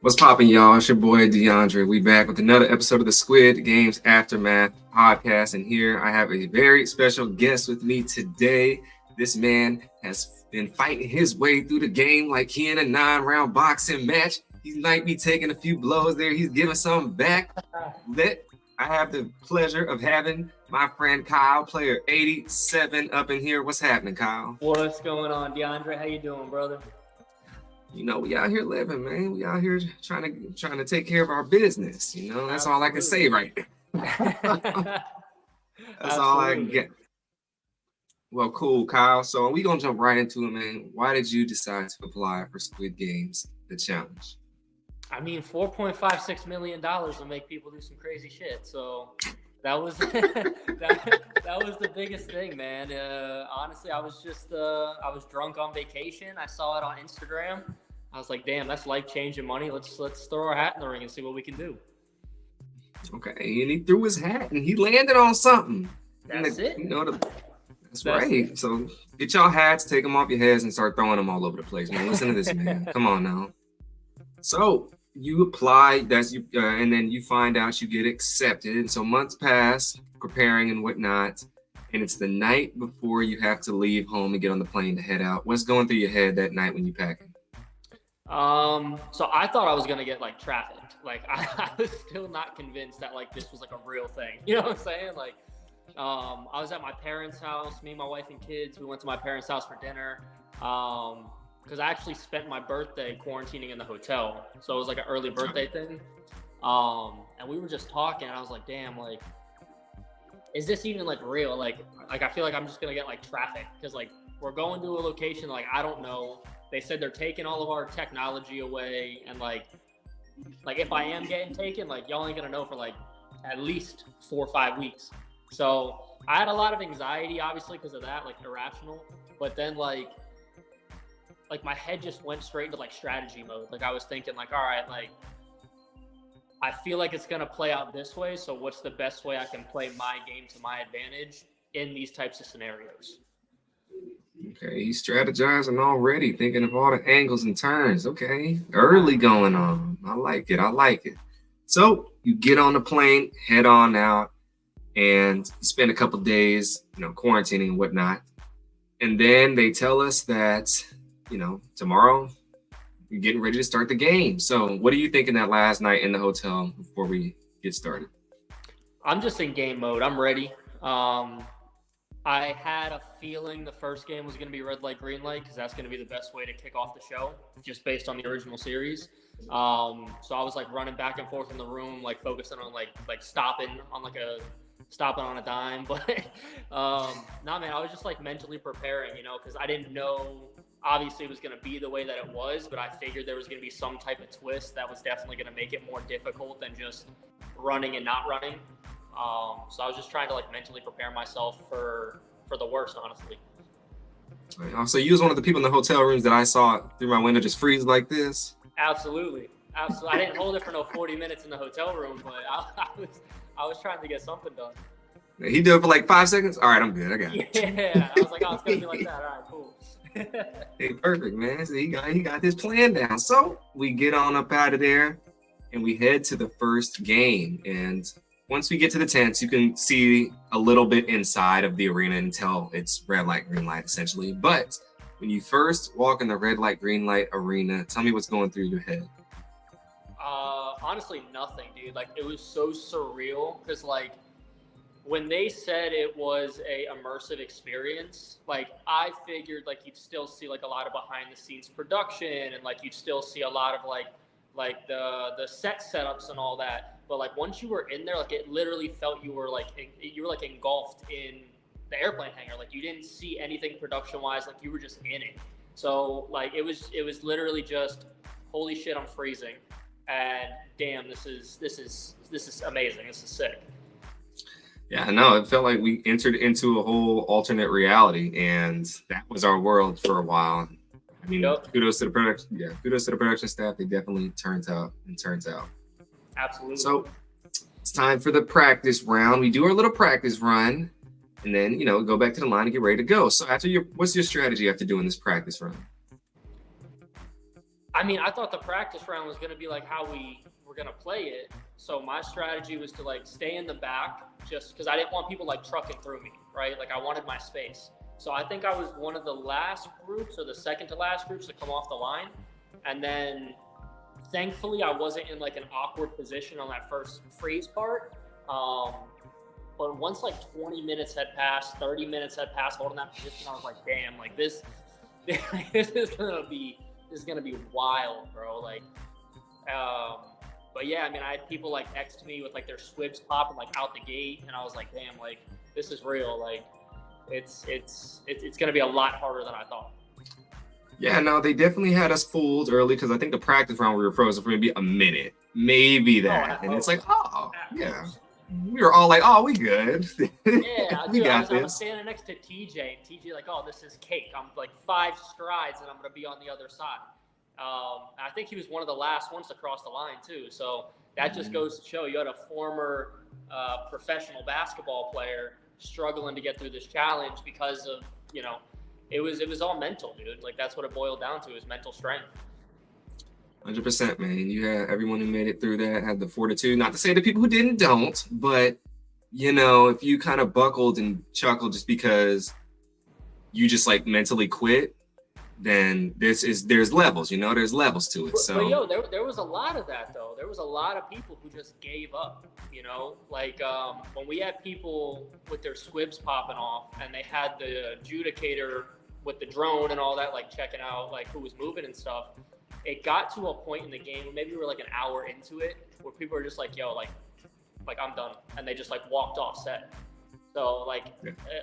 What's poppin', y'all? It's your boy DeAndre. We back with another episode of the Squid Games Aftermath podcast, and here I have a very special guest with me today. This man has been fighting his way through the game like he in a 9-round boxing match. He might be taking a few blows there. He's giving some back. I have the pleasure of having my friend Kyle, player 87, up in here. What's happening, Kyle? What's going on, DeAndre? How you doing, brother? You know, we out here living, man. We out here trying to take care of our business. You know, that's all I can say right now. That's all I can get. Well, cool, Kyle. So we gonna jump right into it, man. Why did you decide to apply for Squid Games, the challenge? I mean, $4.56 million will make people do some crazy shit. So that was that was the biggest thing, man. Honestly, I was drunk on vacation. I saw it on Instagram. I was like, damn, that's life-changing money. Let's throw our hat in the ring and see what we can do. Okay, and he threw his hat and he landed on something. That's it. You know, that's right. It. So get y'all hats, take them off your heads, and start throwing them all over the place, man. Listen to this, man. Come on now. So you apply, and then you find out you get accepted. And so months pass, preparing and whatnot. And it's the night before you have to leave home and get on the plane to head out. What's going through your head that night when you packing? So I thought I was gonna get like trafficked. Like I was still not convinced that like this was like a real thing. You know what I'm saying? Like, I was at my parents' house, me, my wife, and kids. We went to my parents' house for dinner. Because I actually spent my birthday quarantining in the hotel, so it was like an early birthday thing. And we were just talking, and I was like, damn, like, is this even like real? Like I feel like I'm just gonna get like trafficked because like we're going to a location like I don't know. They said they're taking all of our technology away, and like if I am getting taken, like y'all ain't gonna know for like at least 4 or 5 weeks. So I had a lot of anxiety, obviously, because of that, like irrational. But then like my head just went straight into like strategy mode. Like I was thinking like, all right, like I feel like it's gonna play out this way. So what's the best way I can play my game to my advantage in these types of scenarios? Okay, he's strategizing already, thinking of all the angles and turns. Okay, early going on. I like it. So you get on the plane, head on out, and you spend a couple days, quarantining and whatnot. And then they tell us that, tomorrow you're getting ready to start the game. So what are you thinking that last night in the hotel before we get started? I'm just in game mode. I'm ready. I had a feeling the first game was going to be red light, green light, because that's going to be the best way to kick off the show, just based on the original series. So I was like running back and forth in the room, like focusing on like stopping on a dime. But nah, man, I was just like mentally preparing, because I didn't know obviously it was going to be the way that it was, but I figured there was going to be some type of twist that was definitely going to make it more difficult than just running and not running. So I was just trying to like mentally prepare myself for the worst, honestly. So you was one of the people in the hotel rooms that I saw through my window just freeze like this? Absolutely. I didn't hold it for no 40 minutes in the hotel room, but I was trying to get something done. He did it for like 5 seconds? All right, I'm good. I got it. Yeah, I was like, oh, it's going to be like that. All right, cool. Hey, perfect, man. So he got his plan down. So we get on up out of there and we head to the first game. And once we get to the tents, you can see a little bit inside of the arena and tell it's red light, green light, essentially. But when you first walk in the red light, green light arena, tell me what's going through your head. Honestly, nothing, dude. Like, it was so surreal because, like, when they said it was a immersive experience, like, I figured, like, you'd still see, like, a lot of behind-the-scenes production and, like, you'd still see a lot of, like the set setups and all that. But like once you were in there, like it literally felt you were like engulfed in the airplane hangar. Like you didn't see anything production wise. Like you were just in it. So like it was literally just holy shit, I'm freezing, and damn, this is amazing. This is sick. Yeah, no, it felt like we entered into a whole alternate reality, and that was our world for a while. I mean, kudos to the production. Yeah, kudos to the production staff. They definitely turns out. Absolutely. So it's time for the practice round. We do our little practice run, and then go back to the line and get ready to go. So what's your strategy after doing this practice run? I mean, I thought the practice round was going to be like how we were going to play it. So my strategy was to like stay in the back just because I didn't want people like trucking through me, right? Like I wanted my space. So I think I was one of the last groups or the second to last groups to come off the line. And then thankfully I wasn't in like an awkward position on that first freeze part. But once like 20 minutes had passed, 30 minutes had passed holding that position, I was like, damn, like this is gonna be wild, bro. Like, but yeah, I mean, I had people like next to me with like their squibs popping like out the gate, and I was like, damn, like this is real. Like, it's gonna be a lot harder than I thought. Yeah, no, they definitely had us fooled early because I think the practice round we were frozen for maybe a minute, maybe that, and it's like, oh, yeah. We were all like, oh, we good. Yeah, we dude, got I was this. standing next to TJ, and TJ like, oh, this is cake. I'm like 5 strides, and I'm gonna be on the other side. I think he was one of the last ones to cross the line too. So that just goes to show you had a former professional basketball player struggling to get through this challenge because of, you know, it was all mental, dude. Like that's what it boiled down to, is mental strength. 100%, man. You had everyone who made it through that had the fortitude. Not to say the people who didn't don't, but you know, if you kind of buckled and chuckled just because you just like mentally quit, then there's levels, you know, there's levels to it. So but yo, there was a lot of that though. There was a lot of people who just gave up, you know, like when we had people with their squibs popping off and they had the adjudicator with the drone and all that, like checking out like who was moving and stuff. It got to a point in the game, maybe we were like an hour into it, where people were just like, yo, like I'm done. And they just like walked off set. So like,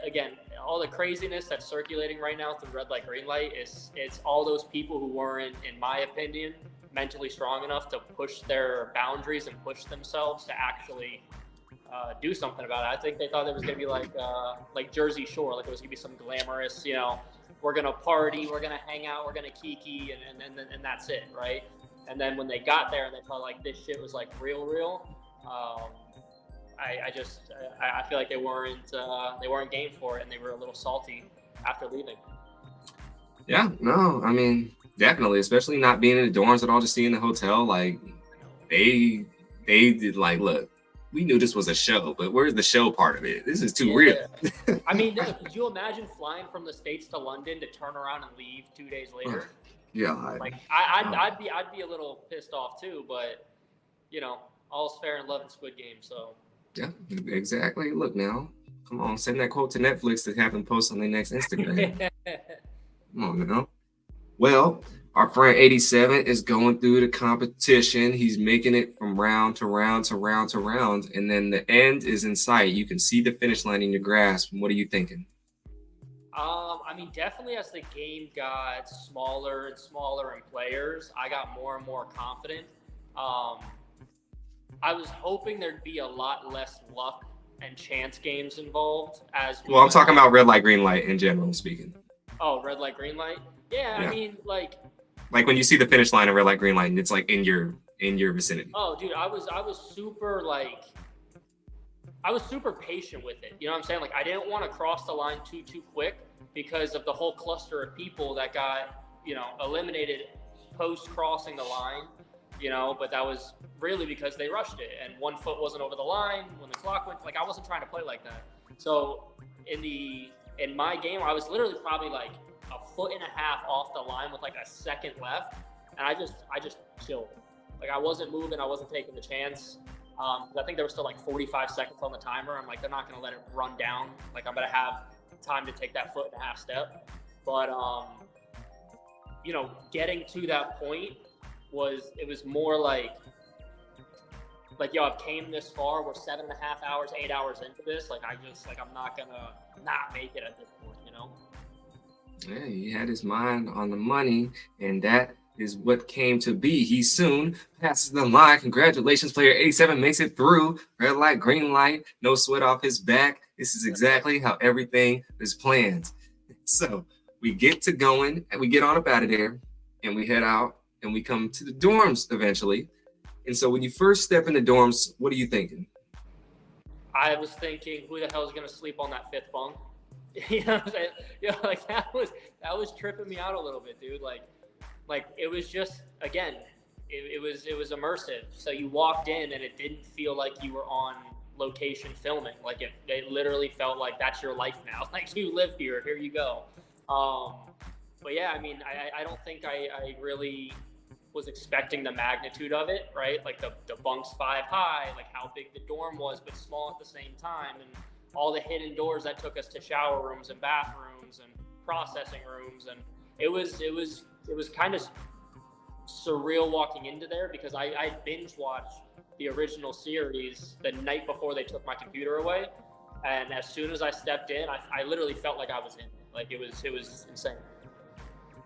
again, all the craziness that's circulating right now through red light, green light it's all those people who weren't, in my opinion, mentally strong enough to push their boundaries and push themselves to actually do something about it. I think they thought it was going to be like Jersey Shore, like it was going to be some glamorous, you know, we're going to party, we're going to hang out, we're going to kiki, and that's it, right? And then when they got there and they felt like this shit was like real, I feel like they weren't game for it, and they were a little salty after leaving. Yeah, no, I mean, definitely, especially not being in the dorms at all, just seeing the hotel, like they did like, look, we knew this was a show, but where's the show part of it? This is too real. I mean, could you imagine flying from the States to London to turn around and leave 2 days later? Yeah. I'd be a little pissed off too, but you know, all's fair in love and Squid Game, so. Yeah, exactly. Look now, come on, send that quote to Netflix to have them post on their next Instagram. Come on now. Well, our friend 87 is going through the competition. He's making it from round to round to round to round, and then the end is in sight. You can see the finish line in your grasp. What are you thinking? I mean, definitely as the game got smaller and smaller in players, I got more and more confident. I was hoping there'd be a lot less luck and chance games involved. Well, I'm talking about red light, green light in general speaking. Oh, red light, green light? Yeah. I mean, like when you see the finish line of red light, green light, and it's like in your vicinity. Oh, dude, I was super patient with it. You know what I'm saying? Like, I didn't want to cross the line too quick because of the whole cluster of people that got, you know, eliminated post crossing the line. You know, but that was really because they rushed it and 1 foot wasn't over the line when the clock went. Like, I wasn't trying to play like that. So in my game, I was literally probably like 1.5 feet off the line with like a second left, and I just chilled. Like, I wasn't moving, I wasn't taking the chance. I think there was still like 45 seconds on the timer. I'm like, they're not gonna let it run down. Like, I'm gonna have time to take that 1.5 foot step. But you know, getting to that point was more like yo, I've came this far, we're 7.5 hours, 8 hours into this, like I'm not gonna not make it at this point, you know. Yeah, he had his mind on the money, and that is what came to be. He soon passes the line. Congratulations, player 87 makes it through. Red light, green light, no sweat off his back. This is exactly how everything is planned. So we get to going, and we get on up out of there, and we head out, and we come to the dorms eventually. And so when you first step in the dorms, what are you thinking? I was thinking, who the hell is going to sleep on that 5th bunk? You know what I'm saying? You know, like that was tripping me out a little bit, dude. Like Like it was just again, it was immersive. So you walked in and it didn't feel like you were on location filming. Like it literally felt like that's your life now. Like you live here. Here you go. Um, but yeah, I mean, I don't think I really was expecting the magnitude of it, right? Like the bunks 5 high, like how big the dorm was, but small at the same time, and all the hidden doors that took us to shower rooms and bathrooms and processing rooms, and it was kind of surreal walking into there because I binge watched the original series the night before they took my computer away, and as soon as I stepped in, I literally felt like I was in it. Like it was insane.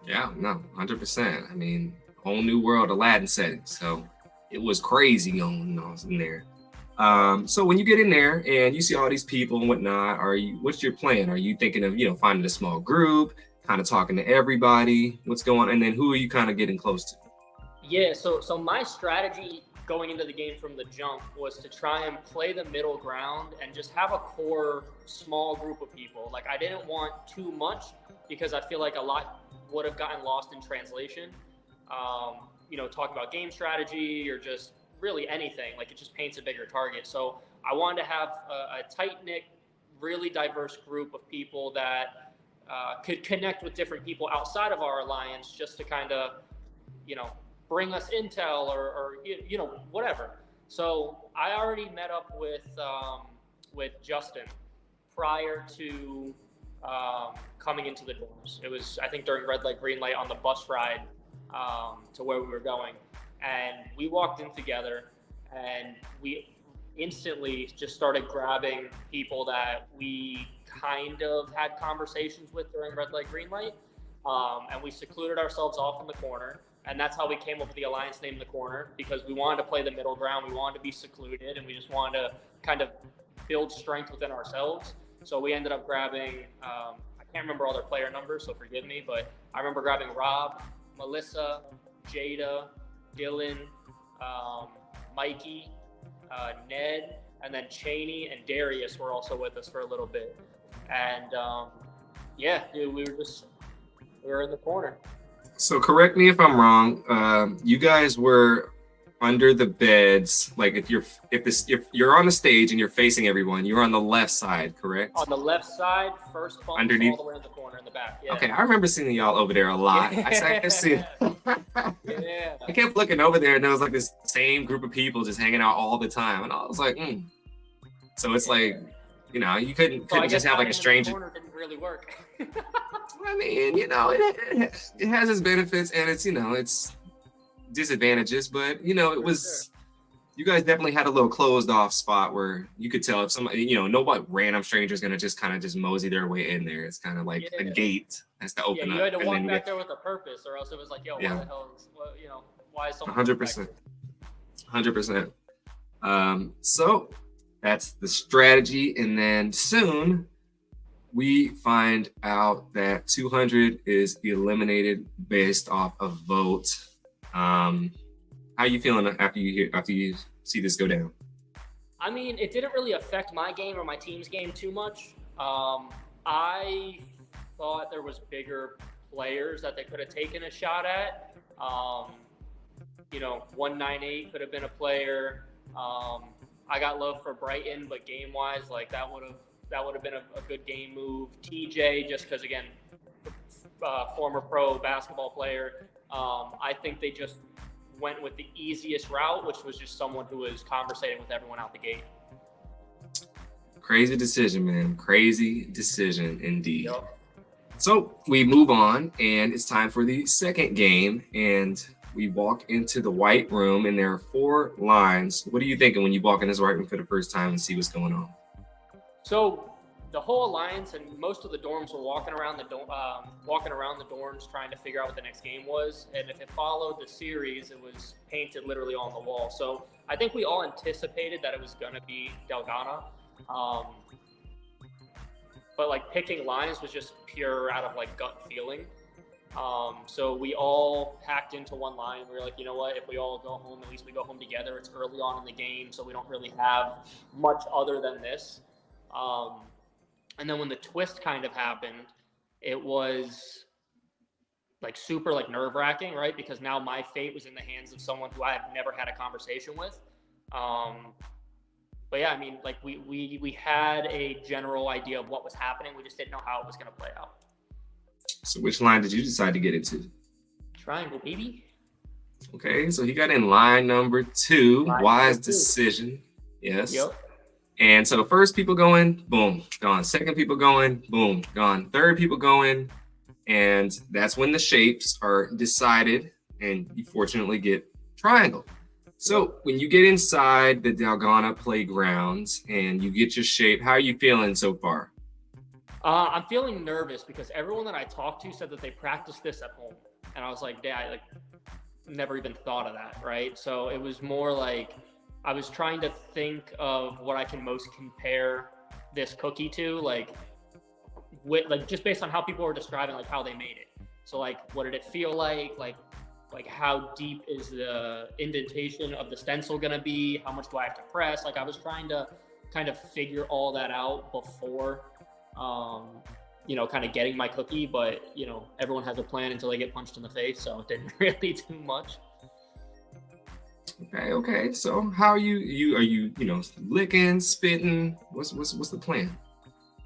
Yeah, no, 100%. I mean, whole new world Aladdin setting. So it was crazy going on in there. So when you get in there and you see all these people and whatnot, what's your plan? Are you thinking of, finding a small group, kind of talking to everybody? What's going on? And then who are you kind of getting close to? Yeah, so my strategy going into the game from the jump was to try and play the middle ground and just have a core small group of people. Like I didn't want too much because I feel like a lot would have gotten lost in translation. Talking about game strategy or just really anything, like it just paints a bigger target. So I wanted to have a tight-knit, really diverse group of people that could connect with different people outside of our alliance just to kind of, bring us intel or whatever. So I already met up with Justin prior to coming into the dorms. It was, I think, during red light, green light on the bus ride to where we were going. And we walked in together and we instantly just started grabbing people that we kind of had conversations with during red light, green light. And we secluded ourselves off in the corner. And that's how we came up with the alliance name, The Corner, because we wanted to play the middle ground. We wanted to be secluded, and we just wanted to kind of build strength within ourselves. So we ended up grabbing, I can't remember all their player numbers, so forgive me, but I remember grabbing Rob, Melissa, Jada, Dylan, Mikey, Ned, and then Cheney and Darius were also with us for a little bit. And we were in the corner. So correct me if I'm wrong. You guys were under the beds. Like if you're on the stage and you're facing everyone, you're on the left side, correct? On the left side, first bunk underneath, all the way in the corner in the back. Yeah. Okay, I remember seeing y'all over there a lot. Yeah. I kept seeing. Yeah. I kept looking over there, and there was like this same group of people just hanging out all the time, and I was like, So it's like, you couldn't just have like a stranger. The corner didn't really work. I mean, it has its benefits and it's disadvantages, but it was. Sure. You guys definitely had a little closed off spot where you could tell if somebody, nobody random stranger is gonna just kind of just mosey their way in there. It's kind of like a gate has to open up. Yeah, you had to walk back there with a purpose, or else it was like, why the hell is, why is someone 100%, 100%. So that's the strategy, and then soon we find out that 200 is eliminated based off a vote. How are you feeling after you see this go down? I mean, it didn't really affect my game or my team's game too much. I thought there was bigger players that they could have taken a shot at. 198 could have been a player. I got love for Brighton, but game-wise, like that would have been a good game move. TJ, just because again, former pro basketball player. I think they just went with the easiest route, which was just someone who was conversating with everyone out the gate. Crazy decision, man. Crazy decision indeed. Yep. So we move on, and it's time for the second game, and we walk into the white room, and there are 4 lines. What are you thinking when you walk in this white room for the first time and see what's going on? So the whole alliance and most of the dorms were walking around the dorms trying to figure out what the next game was. And if it followed the series, it was painted literally on the wall. So I think we all anticipated that it was going to be Delgana. But like picking lines was just pure out of like gut feeling. So we all packed into one line. We were like, you know what, if we all go home, at least we go home together. It's early on in the game, so we don't really have much other than this. And then when the twist kind of happened, it was like super like nerve-wracking, right? Because now my fate was in the hands of someone who I have never had a conversation with. But yeah, I mean, like we had a general idea of what was happening. We just didn't know how it was going to play out. So which line did you decide to get into? Triangle, baby. Okay, so he got in line number 2. Wise decision. Yes. Yep. And so first people going, boom, gone. Second people going, boom, gone. Third people going, and that's when the shapes are decided, and you fortunately get triangle. So when you get inside the Dalgona playgrounds and you get your shape, how are you feeling so far? I'm feeling nervous because everyone that I talked to said that they practiced this at home, and I was like, "Dad, like, never even thought of that." Right? So it was more like I was trying to think of what I can most compare this cookie to, like just based on how people were describing like how they made it. So like, what did it feel like how deep is the indentation of the stencil going to be? How much do I have to press? Like I was trying to kind of figure all that out before, kind of getting my cookie, but everyone has a plan until they get punched in the face. So it didn't really do much. Okay. So how are you licking, spitting? What's the plan?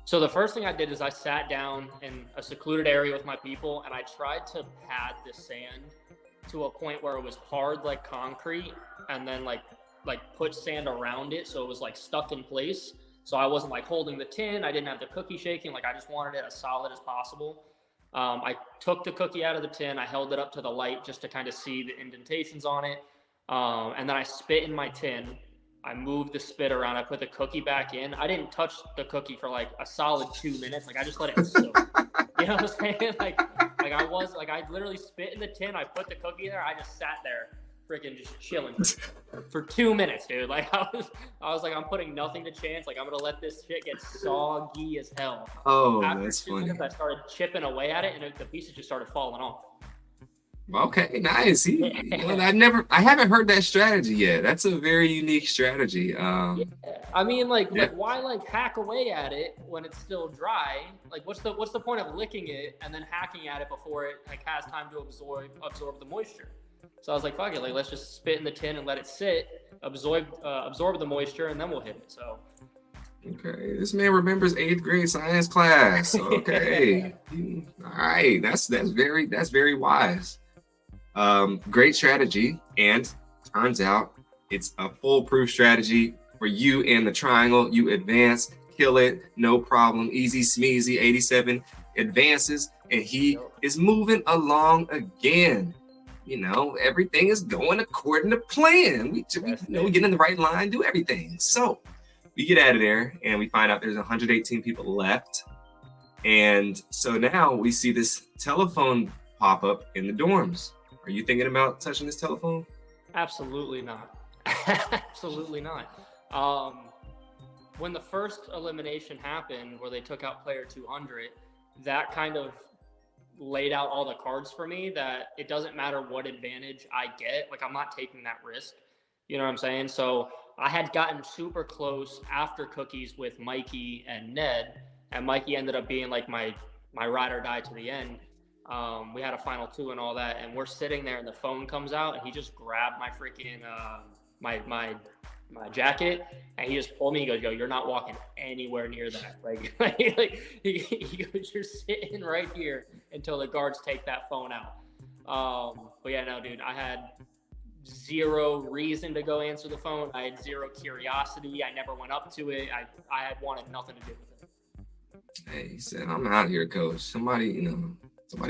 So the first thing I did is I sat down in a secluded area with my people and I tried to pad the sand to a point where it was hard like concrete, and then like put sand around it so it was like stuck in place. So I wasn't like holding the tin. I didn't have the cookie shaking. Like I just wanted it as solid as possible. I took the cookie out of the tin. I held it up to the light just to kind of see the indentations on it. And then I spit in my tin. I moved the spit around. I put the cookie back in. I didn't touch the cookie for like a solid 2 minutes. Like I just let it soak. You know what I'm saying? I literally spit in the tin. I put the cookie there. I just sat there, freaking just chilling for 2 minutes, dude. Like I was like, I'm putting nothing to chance. Like I'm gonna let this shit get soggy as hell. Oh, After that's 2 funny. minutes, I started chipping away at it, and the pieces just started falling off. Okay, nice. I haven't heard that strategy yet. That's a very unique strategy. Yeah. I mean, like why like hack away at it when it's still dry? Like, what's the point of licking it and then hacking at it before it like has time to absorb the moisture? So I was like, fuck it, like let's just spit in the tin and let it sit, absorb the moisture, and then we'll hit it. So. Okay, this man remembers 8th grade science class. Okay, all right, that's very wise. Great strategy, and turns out it's a foolproof strategy for you and the triangle. You advance, kill it, no problem, easy smeezy. 87 advances, and he is moving along again. Everything is going according to plan. We get in the right line, do everything. So we get out of there, and we find out there's 118 people left. And so now we see this telephone pop up in the dorms. Are you thinking about touching this telephone? Absolutely not. Absolutely not. When the first elimination happened, where they took out player 200, that kind of laid out all the cards for me that it doesn't matter what advantage I get. Like, I'm not taking that risk. You know what I'm saying? So I had gotten super close after cookies with Mikey and Ned, and Mikey ended up being like my ride or die to the end. We had a final 2 and all that, and we're sitting there, and the phone comes out, and he just grabbed my freaking my jacket, and he just pulled me. He goes, "Yo, you're not walking anywhere near that." Like he goes, "You're sitting right here until the guards take that phone out." But yeah, no, dude, I had zero reason to go answer the phone. I had zero curiosity. I never went up to it. I had wanted nothing to do with it. Hey, he said, "I'm out here, coach. Somebody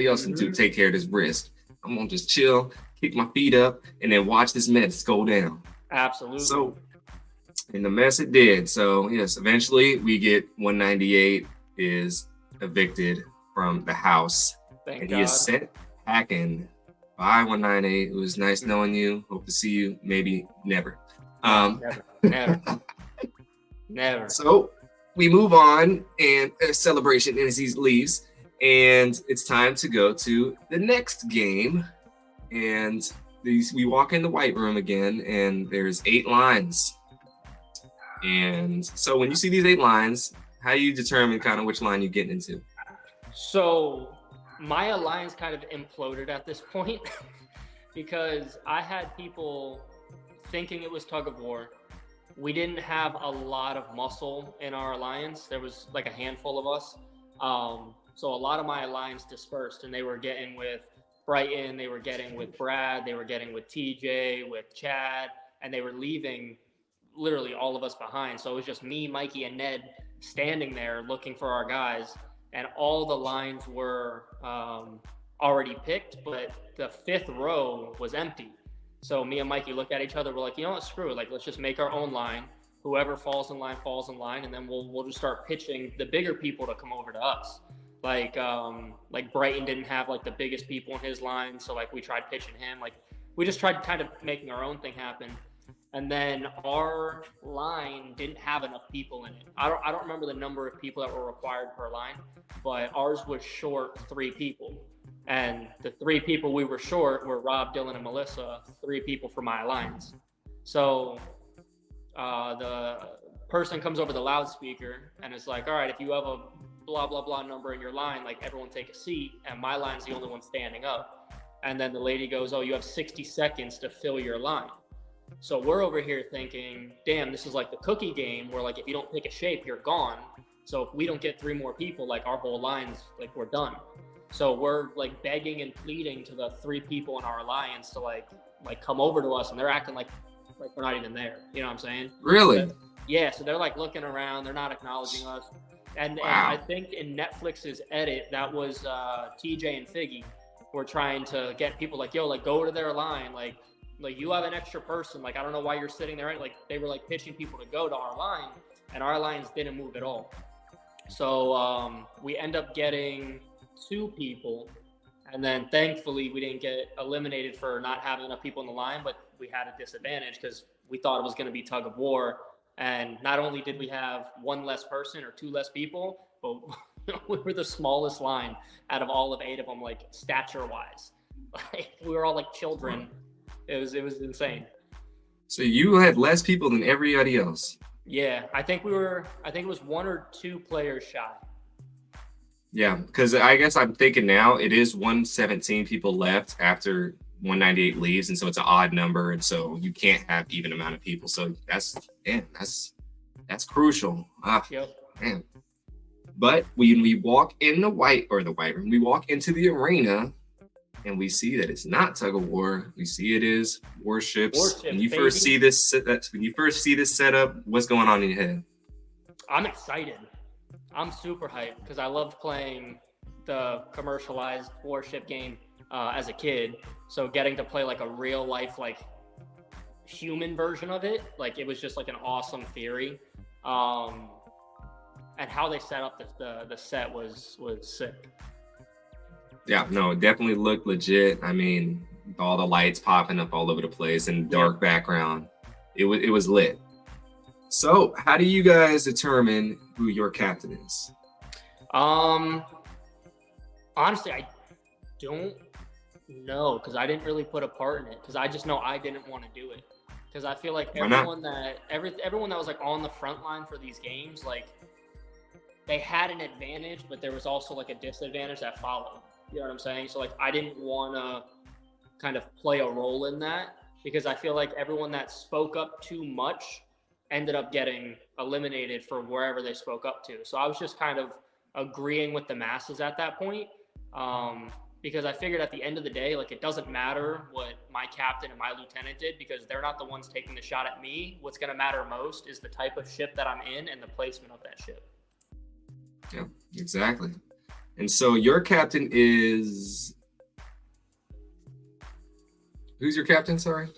else to take care of this wrist. I'm gonna just chill, kick my feet up, and then watch this mess go down." Absolutely. So, and the mess it did. So yes, eventually we get 198 is evicted from the house. Thank and God. He is sent packing. Bye, 198. It was nice knowing you. Hope to see you. Maybe never. Never. So we move on, and a celebration as he leaves. And it's time to go to the next game. And we walk in the white room again, and there's 8 lines. And so when you see these 8 lines, how do you determine kind of which line you're getting into? So my alliance kind of imploded at this point because I had people thinking it was tug of war. We didn't have a lot of muscle in our alliance. There was like a handful of us. So a lot of my alliance dispersed, and they were getting with Brighton, they were getting with Brad, they were getting with TJ, with Chad, and they were leaving literally all of us behind. So it was just me, Mikey, and Ned standing there looking for our guys, and all the lines were already picked, but the fifth row was empty. So me and Mikey looked at each other. We're like, you know what, screw it. Like, let's just make our own line. Whoever falls in line, and then we'll just start pitching the bigger people to come over to us. Like Brighton didn't have like the biggest people in his line, so like we tried pitching him. Like we just tried kind of making our own thing happen. And then our line didn't have enough people in it. I don't remember the number of people that were required per line, but ours was short 3 people. And the 3 people we were short were Rob, Dylan, and Melissa, 3 people for my alliance. So the person comes over the loudspeaker and is like, all right, if you have a blah, blah, blah number in your line, like everyone take a seat, and my line's the only one standing up. And then the lady goes, oh, you have 60 seconds to fill your line. So we're over here thinking, damn, this is like the cookie game where like if you don't pick a shape, you're gone. So if we don't get 3 more people, like our whole line's like we're done. So we're like begging and pleading to the 3 people in our alliance to like come over to us, and they're acting like we're not even there. You know what I'm saying? Really? But, yeah. So they're like looking around, they're not acknowledging us. And I think in Netflix's edit, that was TJ and Figgy were trying to get people like, yo, like go to their line, like you have an extra person, like I don't know why you're sitting there. Like they were like pitching people to go to our line, and our lines didn't move at all. So we end up getting 2 people, and then thankfully we didn't get eliminated for not having enough people in the line, but we had a disadvantage because we thought it was going to be tug of war. And not only did we have 1 less person or 2 less people, but we were the smallest line out of all of 8 of them, like stature wise. Like we were all like children. It was insane. So you had less people than everybody else. Yeah, I think it was 1 or 2 players shy. Yeah, because I guess I'm thinking now it is 117 people left after 198 leaves, and so it's an odd number, and so you can't have even amount of people. So that's crucial. Yep. Man. But when we walk in the white room, we walk into the arena, and we see that it's not tug of war. We see it is warships. When you first see this setup, what's going on in your head? I'm excited. I'm super hyped because I loved playing the commercialized warship game as a kid. So getting to play like a real life, like human version of it, like it was just like an awesome theory. And how they set up the set was sick. Yeah, no, it definitely looked legit. I mean, all the lights popping up all over the place and dark background. It was lit. So how do you guys determine who your captain is? Honestly, I don't know because I didn't really put a part in it because I just know I didn't want to do it because I feel like everyone that was like on the front line for these games, like they had an advantage, but there was also like a disadvantage that followed. You know what I'm saying? So like I didn't want to kind of play a role in that because I feel like everyone that spoke up too much ended up getting eliminated for wherever they spoke up to. So I was just kind of agreeing with the masses at that point. Because I figured at the end of the day, like it doesn't matter what my captain and my lieutenant did because they're not the ones taking the shot at me. What's going to matter most is the type of ship that I'm in and the placement of that ship. Yeah, exactly. And so your captain is... Who's your captain, sorry?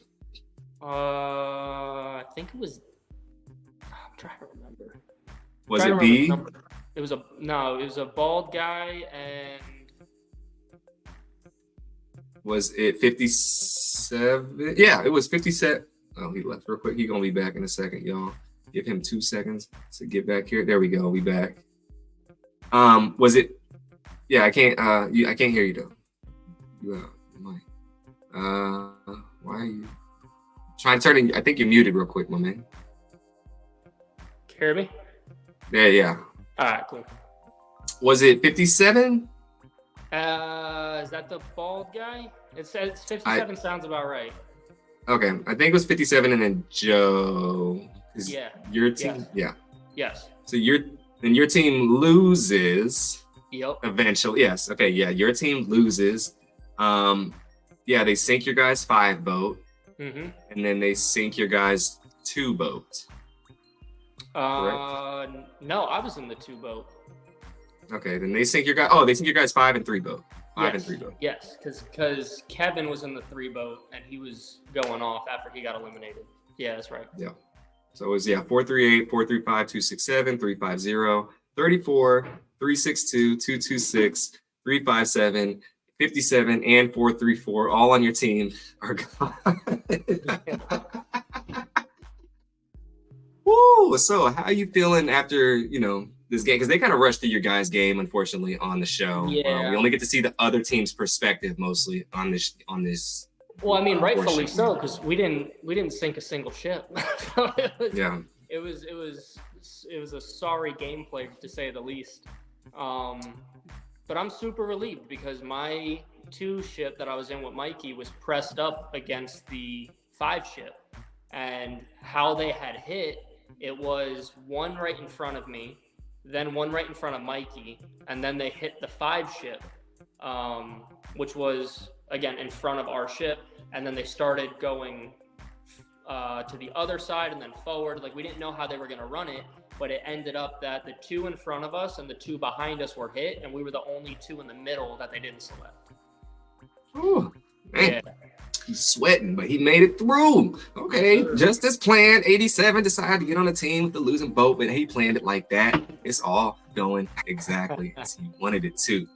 I think it was... I'm trying to remember. Was it B? It was a bald guy and... Was it 57? Yeah, it was 57. Oh, he left real quick. He's going to be back in a second, y'all. Give him 2 seconds to get back here. There we go. We back. Was it... Yeah, I can't hear you though. Why are you trying to turn in? I think you're muted real quick, my man. Can you hear me? Yeah. All right, cool. Was it 57? Is that the bald guy? It says I 57 sounds about right. Okay, I think it was 57 and then Joe. Is Yeah. your Yes. team? Yeah. Yes. So your team loses Yep. eventually. Yes. Okay. Yeah. Your team loses. Yeah, they sink your guys' 5 boat, Mm-hmm. and then they sink your guys' 2 boat. Correct. No, I was in the 2 boat. Okay. Then they sink your guys. Oh, they sink your guys' 5 and 3 boat. 5 and 3 boat. Yes, because Kevin was in the 3 boat and he was going off after he got eliminated. Yeah, that's right. Yeah. So it was 438, 435, 267, 350, 34, 362, 226, 357, 57, and 434, all on your team are gone. Woo! So how are you feeling after, this game? Because they kind of rushed through your guys' game, unfortunately, on the show. Yeah. We only get to see the other team's perspective mostly on this. Well, I mean, rightfully portion. so, because we didn't sink a single ship. So Yeah. It was a sorry gameplay to say the least. But I'm super relieved because my 2 ship that I was in with Mikey was pressed up against the 5 ship, and how they had hit, it was one right in front of me, then one right in front of Mikey, and then they hit the 5 ship, which was again in front of our ship, and then they started going to the other side and then forward. Like, we didn't know how they were going to run it, but it ended up that the 2 in front of us and the 2 behind us were hit, and we were the only 2 in the middle that they didn't select. Oh, man. Yeah. He's sweating, but he made it through. Okay, Sure. just as planned. 87 decided to get on a team with the losing boat, but he planned it like that. It's all going exactly as he wanted it to.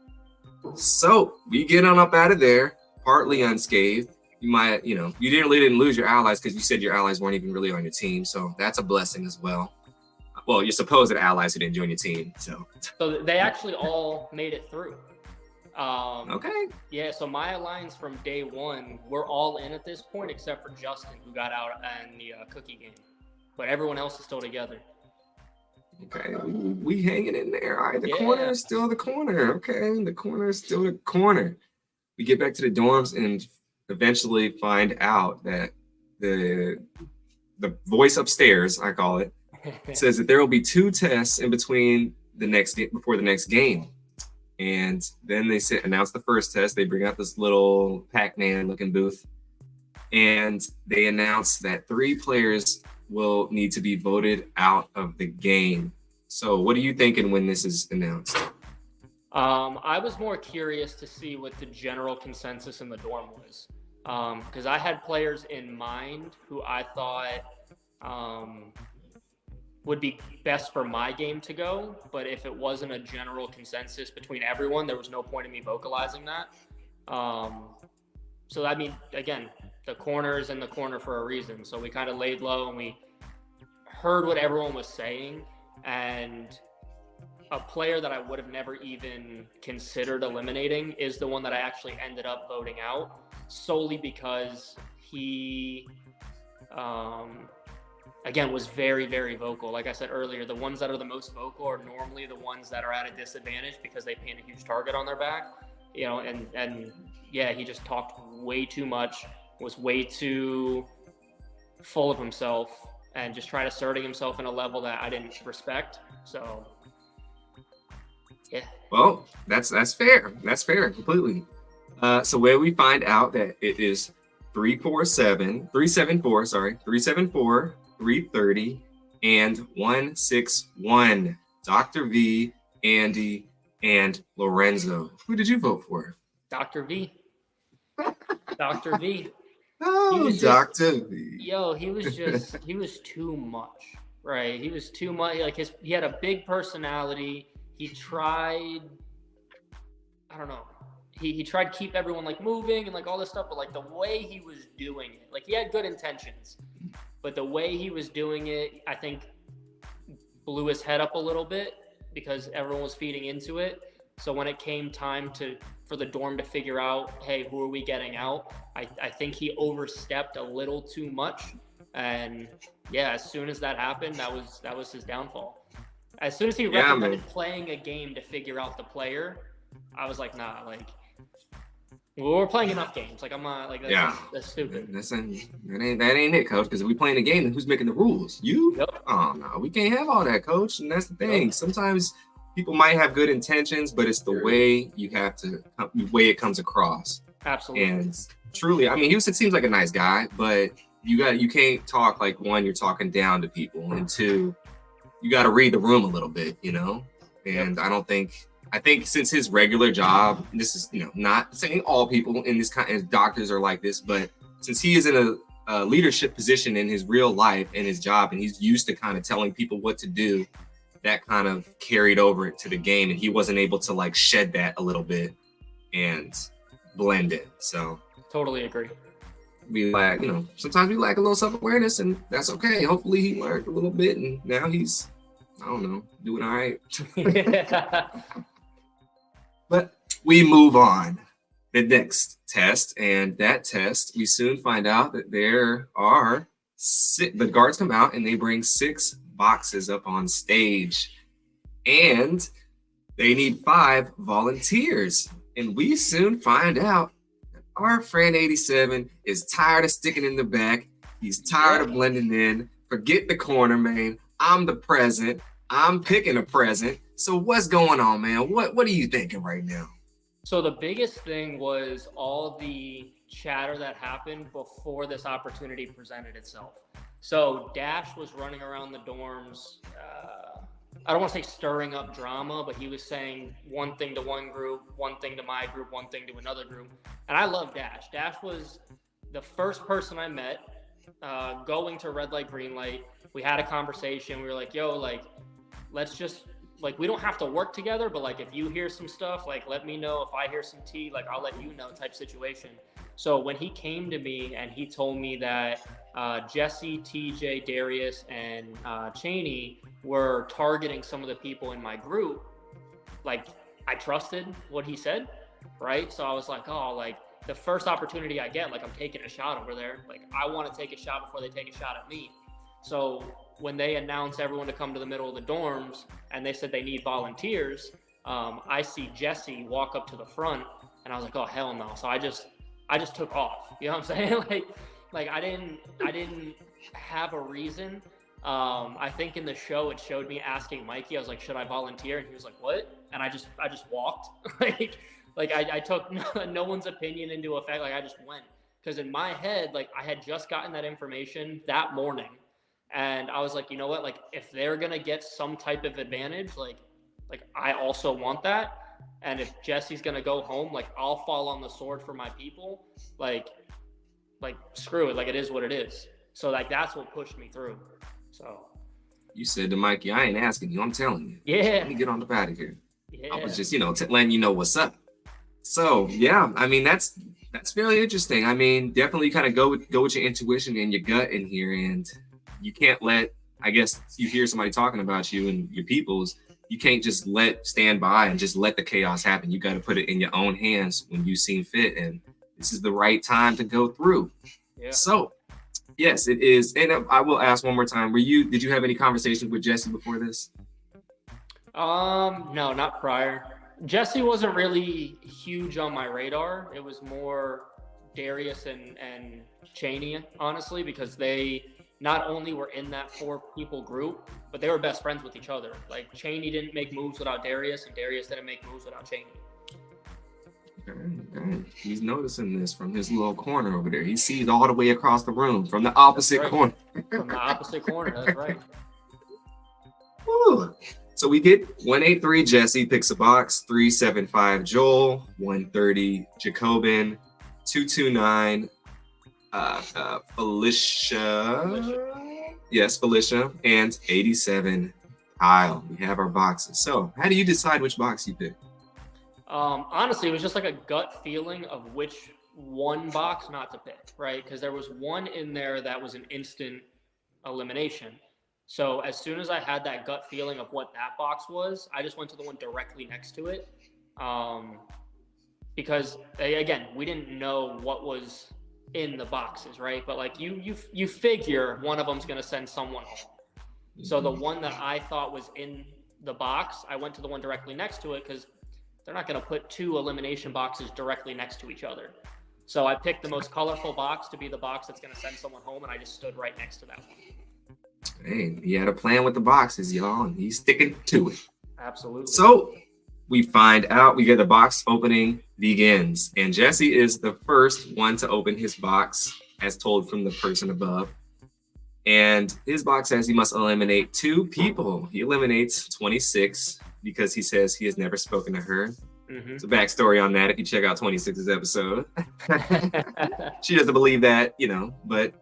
So we get on up out of there, partly unscathed. You might, you didn't lose your allies because you said your allies weren't even really on your team. So that's a blessing as well. Well, your supposed allies who didn't join your team. So they actually all made it through. Okay. Yeah, so my alliance from day 1, we're all in at this point except for Justin, who got out in the cookie game. But everyone else is still together. Okay, we hanging in there. All right, the Yeah. corner is still the corner. Okay, the corner is still the corner. We get back to the dorms and eventually find out that the voice upstairs, I call it, says that there will be 2 tests in between before the next game. And then they announce the first test. They bring out this little Pac-Man looking booth, and they announce that 3 players will need to be voted out of the game. So what are you thinking when this is announced? I was more curious to see what the general consensus in the dorm was, because I had players in mind who I thought would be best for my game to go, but if it wasn't a general consensus between everyone, there was no point in me vocalizing that. So I mean, again, the corner is in the corner for a reason. So we kind of laid low and we heard what everyone was saying, and a player that I would have never even considered eliminating is the one that I actually ended up voting out, solely because he again was very, very vocal. Like I said earlier, the ones that are the most vocal are normally the ones that are at a disadvantage because they paint a huge target on their back, and yeah, he just talked way too much, was way too full of himself, and just tried asserting himself in a level that I didn't respect. So yeah. Well, that's fair. That's fair completely. So where we find out that it is 374, 330, and 161. Dr. V, Andy, and Lorenzo. Who did you vote for? Dr. V. Dr. V. Oh, Dr. V. Yo, he was too much, right? He was too much. Like he had a big personality. He tried, I don't know. He tried to keep everyone like moving and like all this stuff, but like the way he was doing it, like he had good intentions, but the way he was doing it, I think blew his head up a little bit because everyone was feeding into it. So when it came time for the dorm to figure out, hey, who are we getting out? I think he overstepped a little too much. And yeah, as soon as that happened, that was his downfall. As soon as he recommended playing a game to figure out the player, I was like, nah, like we're playing enough games. Like I'm not like that's stupid. That ain't it, coach. Because if we playing a game, then who's making the rules? You? Yep. Oh no, we can't have all that, coach. And that's the thing. Yep. Sometimes people might have good intentions, but it's the way the way it comes across. Absolutely. And truly, I mean, Houston seems like a nice guy, but you can't talk like, one, you're talking down to people, and two, you got to read the room a little bit, you know. And Yep. I think since his regular job, and this is, not saying all people in this kind of doctors are like this, but since he is in a leadership position in his real life and his job, and he's used to kind of telling people what to do, that kind of carried over to the game, and he wasn't able to like shed that a little bit and blend it. So Totally agree. we lack, sometimes we lack a little self-awareness, and that's okay. Hopefully he learned a little bit, and now he's, I don't know, doing all right. But we move on. The next test, and that test, we soon find out that the guards come out and they bring 6 boxes up on stage, and they need 5 volunteers. And we soon find out that our friend 87 is tired of sticking in the back. He's tired of blending in. Forget the corner, man. I'm the present. I'm picking a present. So what's going on, man? What are you thinking right now? So the biggest thing was all the chatter that happened before this opportunity presented itself. So Dash was running around the dorms. I don't want to say stirring up drama, but he was saying one thing to one group, one thing to my group, one thing to another group. And I love Dash. Dash was the first person I met going to red light, green light. We had a conversation. We were like, yo, like, let's just, like, we don't have to work together, but like, if you hear some stuff, like, let me know. If I hear some tea, like, I'll let you know, type situation. So when he came to me and he told me that Jesse, TJ, Darius, and Cheney were targeting some of the people in my group, like, I trusted what he said, right? So I was like, oh, like, the first opportunity I get, like, I'm taking a shot over there. Like, I want to take a shot before they take a shot at me. So when they announced everyone to come to the middle of the dorms and they said they need volunteers, I see Jesse walk up to the front, and I was like, oh, hell no. So I just took off. You know what I'm saying? like I didn't have a reason. I think in the show it showed me asking Mikey. I was like, should I volunteer? And he was like, what? And I just walked. I took no one's opinion into effect. Like, I just went, because in my head, like, I had just gotten that information that morning, and I was like, you know what? Like, if they're gonna get some type of advantage, like I also want that. And if Jesse's gonna go home, like, I'll fall on the sword for my people. Like screw it. Like, it is what it is. So, like, that's what pushed me through. So you said to Mikey, I ain't asking you, I'm telling you. Yeah. Let me get on the patio here. Yeah. I was just, letting you know what's up. So yeah, I mean, that's fairly interesting. I mean, definitely kind of go with your intuition and your gut in here, and you can't let, I guess, you hear somebody talking about you and your peoples, you can't just stand by and just let the chaos happen. You got to put it in your own hands when you seem fit, and this is the right time to go through. Yeah. So yes, it is. And I will ask one more time, did you have any conversations with Jesse before this? No, not prior. Jesse wasn't really huge on my radar. It was more Darius and Cheney, honestly, because they not only were in that 4-people group, but they were best friends with each other. Like, Cheney didn't make moves without Darius, and Darius didn't make moves without Cheney. Okay. He's noticing this from his little corner over there. He sees all the way across the room from the opposite corner. From the opposite corner, that's right. Ooh. So we get 183 Jesse picks a box, 375 Joel, 130 Jacobin, 229 Felicia. Yes, Felicia, and 87 Kyle. We have our boxes. So how do you decide which box you pick? Honestly, it was just like a gut feeling of which one box not to pick, right? Because there was one in there that was an instant elimination. So as soon as I had that gut feeling of what that box was, I just went to the one directly next to it. Because again, we didn't know what was in the boxes, right? But like you figure one of them's going to send someone home. So the one that I thought was in the box, I went to the one directly next to it because they're not going to put 2 elimination boxes directly next to each other. So I picked the most colorful box to be the box that's going to send someone home, and I just stood right next to that one. Hey, he had a plan with the boxes, y'all, and he's sticking to it. Absolutely. So we find out, we get the box opening begins, and Jesse is the first one to open his box, as told from the person above. And his box says he must eliminate 2 people. He eliminates 26 because he says he has never spoken to her. It's a backstory on that if you check out 26's episode. She doesn't believe that, but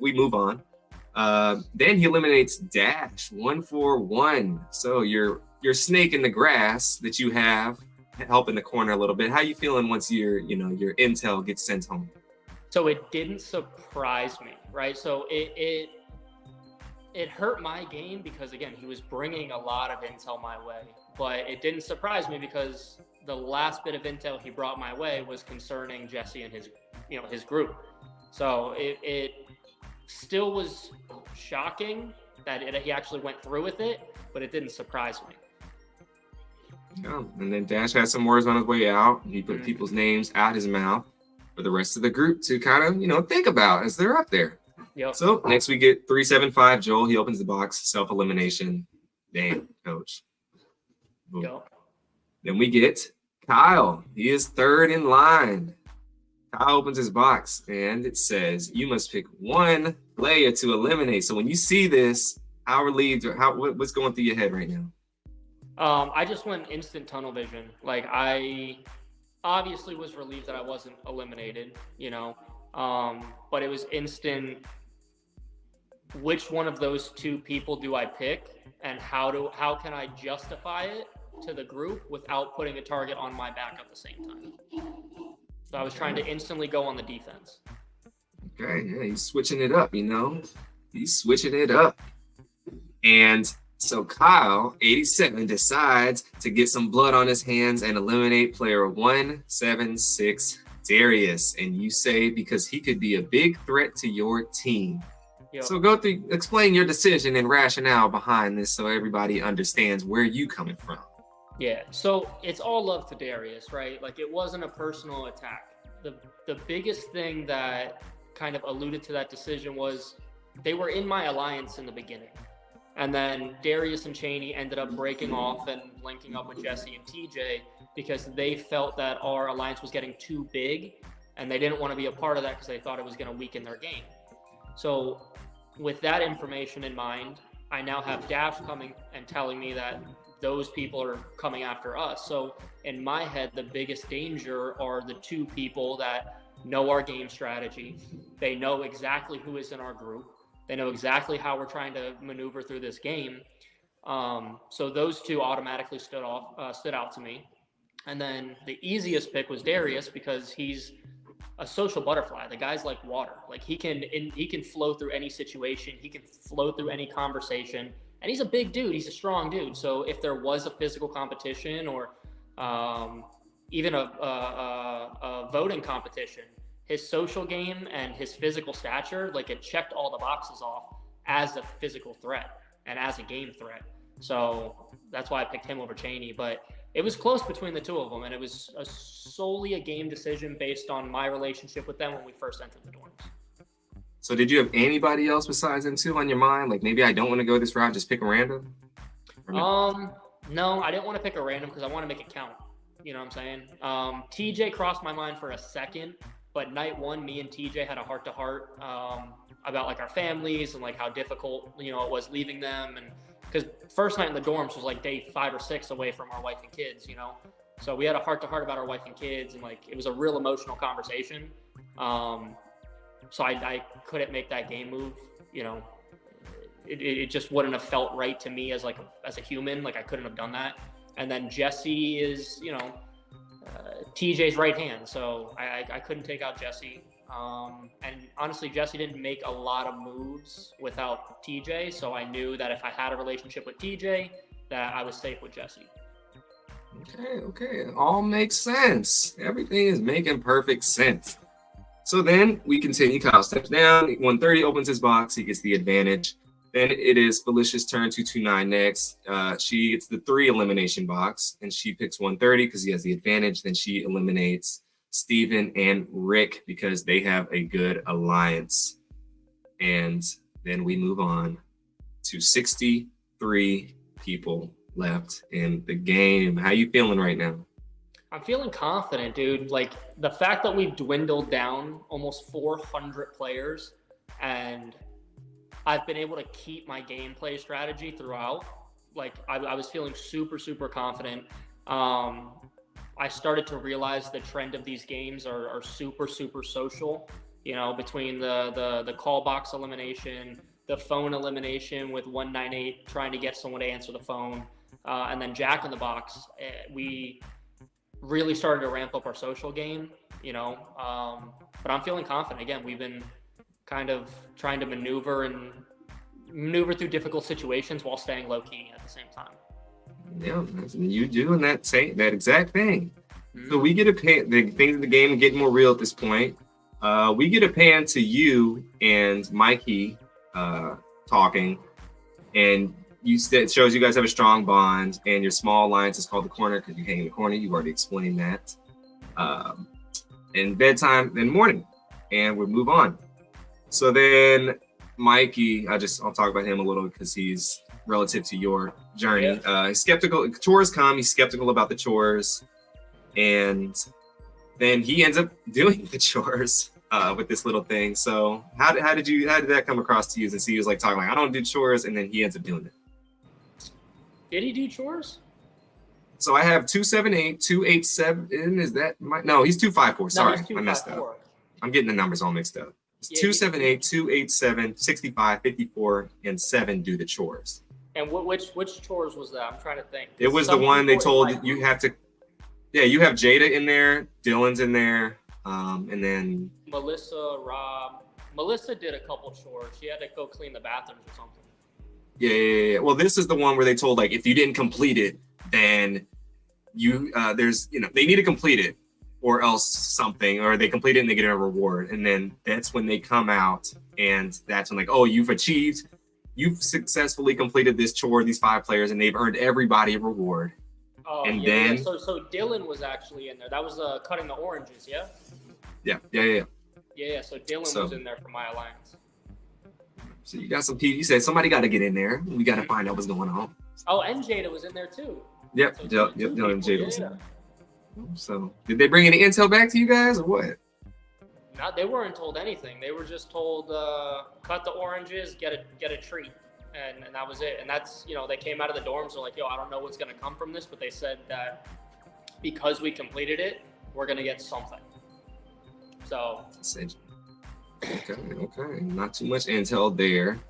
we move on. Then he eliminates Dash 141. So your snake in the grass that you have help in the corner a little bit. How you feeling once your intel gets sent home? So it didn't surprise me, right? So it hurt my game because, again, he was bringing a lot of intel my way, but it didn't surprise me because the last bit of intel he brought my way was concerning Jesse and his group. So it still was shocking that he actually went through with it, but it didn't surprise me. Yeah, and then Dash had some words on his way out. He put people's names out his mouth for the rest of the group to kind of, think about as they're up there. Yep. So next we get 375 Joel. He opens the box, self-elimination. Damn, coach. Boom. Yep. Then we get Kyle. He is third in line. Kyle opens his box and it says, you must pick 1 player to eliminate. So when you see this, how relieved or what's going through your head right now? I just went instant tunnel vision. Like, I obviously was relieved that I wasn't eliminated, but it was instant. Which one of those 2 people do I pick, and how can I justify it to the group without putting a target on my back at the same time? So I was trying to instantly go on the defense. Okay, yeah, he's switching it up, He's switching it up. And so Kyle, 87, decides to get some blood on his hands and eliminate player 176, Darius. And you say because he could be a big threat to your team. Yep. So explain your decision and rationale behind this so everybody understands where you coming from. Yeah, so it's all love to Darius, right? Like, it wasn't a personal attack. The biggest thing that kind of alluded to that decision was they were in my alliance in the beginning. And then Darius and Cheney ended up breaking off and linking up with Jesse and TJ because they felt that our alliance was getting too big and they didn't want to be a part of that because they thought it was going to weaken their game. So with that information in mind, I now have Dash coming and telling me that those people are coming after us. So in my head, the biggest danger are the 2 people that know our game strategy. They know exactly who is in our group. They know exactly how we're trying to maneuver through this game. So those 2 automatically stood out to me. And then the easiest pick was Darius because he's a social butterfly. The guy's like water. Like, he can flow through any situation. He can flow through any conversation. And he's a big dude. He's a strong dude. So if there was a physical competition or even a voting competition, his social game and his physical stature, like, it checked all the boxes off as a physical threat and as a game threat. So that's why I picked him over Cheney. But it was close between the 2 of them, and it was solely a game decision based on my relationship with them when we first entered the dorms. So did you have anybody else besides them 2 on your mind? Like, maybe I don't want to go this route, just pick a random? No, I didn't want to pick a random because I want to make it count. You know what I'm saying? TJ crossed my mind for a second, but night 1, me and TJ had a heart-to-heart about, like, our families and, like, how difficult, it was leaving them. And because first night in the dorms was, like, day 5 or 6 away from our wife and kids, So we had a heart-to-heart about our wife and kids, and, like, it was a real emotional conversation. So I couldn't make that game move, It just wouldn't have felt right to me as a human. Like, I couldn't have done that. And then Jesse is, TJ's right hand. So I couldn't take out Jesse. And honestly, Jesse didn't make a lot of moves without TJ. So I knew that if I had a relationship with TJ, that I was safe with Jesse. Okay. It all makes sense. Everything is making perfect sense. So then we continue. Kyle steps down. 130 opens his box. He gets the advantage. Then it is Felicia's turn, 229 next. It's the 3 elimination box, and she picks 130 because he has the advantage. Then she eliminates Steven and Rick because they have a good alliance. And then we move on to 63 people left in the game. How you feeling right now? I'm feeling confident, dude. Like, the fact that we've dwindled down almost 400 players and I've been able to keep my gameplay strategy throughout. Like, I was feeling super, super confident. I started to realize the trend of these games are super, super social, you know, between the call box elimination, the phone elimination with 198 trying to get someone to answer the phone, and then Jack in the Box. We really started to ramp up our social game, you know, but I'm feeling confident. Again, we've been kind of trying to maneuver through difficult situations while staying low key at the same time. Yeah, you doing that exact thing. Mm-hmm. So we get a pan. The things in the game get more real at this point. We get a pan to you and Mikey talking, and it shows you guys have a strong bond, and your small alliance is called the corner because you hang in the corner. You've already explained that. And bedtime, then morning, and we'll move on. So then Mikey, I'll talk about him a little because he's relative to your journey. Yeah. He's skeptical. Chores come. He's skeptical about the chores, and then he ends up doing the chores with this little thing. So how did that come across to you? And see, he was like talking like, I don't do chores, and then he ends up doing it. Did he do chores? So I have 278, 287. Is that no? He's 254. Sorry, I messed up. I'm getting the numbers all mixed up. 278, 287, 65, 54, and 7 do the chores. And which chores was that? I'm trying to think. It was the one they told you have to. Yeah, you have Jada in there, Dylan's in there, and then Melissa, Rob. Melissa did a couple chores. She had to go clean the bathrooms or something. Yeah. Well, this is the one where they told like if you didn't complete it, then you they need to complete it. Or else something, or they complete it and they get a reward. And then that's when they come out, and that's when like, oh, you've successfully completed this chore, these 5 players, and they've earned everybody a reward. Oh, and then So Dylan was actually in there. That was cutting the oranges, yeah? Yeah. Yeah, so Dylan was in there for my alliance. So you got some people, you said somebody got to get in there. We got to find out what's going on. Oh, and Jada was in there too. Yep, Dylan and Jada was in there. So, did they bring any intel back to you guys, or what? No, they weren't told anything. They were just told, cut the oranges, get a treat, and that was it. And that's, they came out of the dorms. They're like, yo, I don't know what's gonna come from this, but they said that because we completed it, we're gonna get something. So. Okay, not too much intel there.